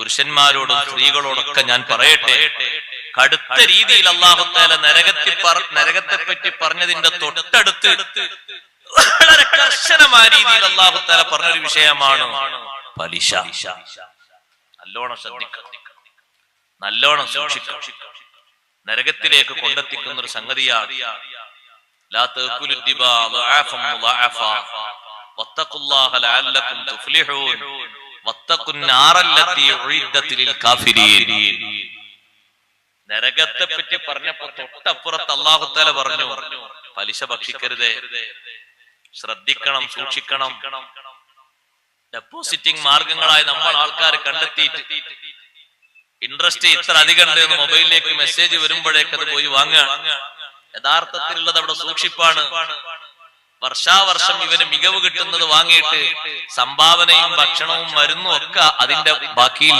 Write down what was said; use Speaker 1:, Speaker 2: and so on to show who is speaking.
Speaker 1: പുരുഷന്മാരോടും സ്ത്രീകളോടൊക്കെ ഞാൻ പറയട്ടെ, കടുത്ത രീതിയിൽ അല്ലാഹു തആല നരകത്തെ പറ്റി പറഞ്ഞതിന്റെ തൊട്ടടുത്ത് വളരെ കർശനമായ രീതിയിൽ അല്ലാഹു തആല പറഞ്ഞൊരു വിഷയമാണ് പലിശ. നല്ലോണം ശ്രദ്ധിക്കണം, നല്ലോണം സൂക്ഷിക്കണം. നരകത്തിലേക്ക് കൊണ്ടെത്തിക്കുന്ന ഒരു സംഗതിയാണ്. ലാ തഅകുലു ദിബാ ദഅഫൻ മുദഅഫ വത്തഖുല്ലാഹ ലഅല്ലകും തുഫ്ലിഹൂൻ വത്തഖുൻ നാറല്ലതി ഉഇദ്ദത് ലിൽ കാഫിരീൻ. നരകത്തെ പറ്റി പറഞ്ഞപ്പോൾ തൊട്ടപ്പുറത്ത് അല്ലാഹു തആല പറഞ്ഞു, പലിശ ഭക്ഷിക്കരുതേ, ശ്രദ്ധിക്കണം, സൂക്ഷിക്കണം. ഡെപ്പോസിറ്റിംഗ് മാർഗങ്ങളായി നമ്മൾ ആൾക്കാർ കണ്ടെത്തിയിട്ട് ഇൻട്രസ്റ്റ് ഇത്ര അധികം ഉണ്ട് എന്ന് മൊബൈലിലേക്ക് മെസ്സേജ് വരുമ്പോഴേക്ക് അത് പോയി വാങ്ങുക. യഥാർത്ഥത്തിലുള്ളത് അവിടെ സൂക്ഷിപ്പാണ്. വർഷാവർഷം ഇവന് മികവ് കിട്ടുന്നത് വാങ്ങിയിട്ട് സംഭാവനയും ഭക്ഷണവും മരുന്നും ഒക്കെ അതിന്റെ ബാക്കിയിൽ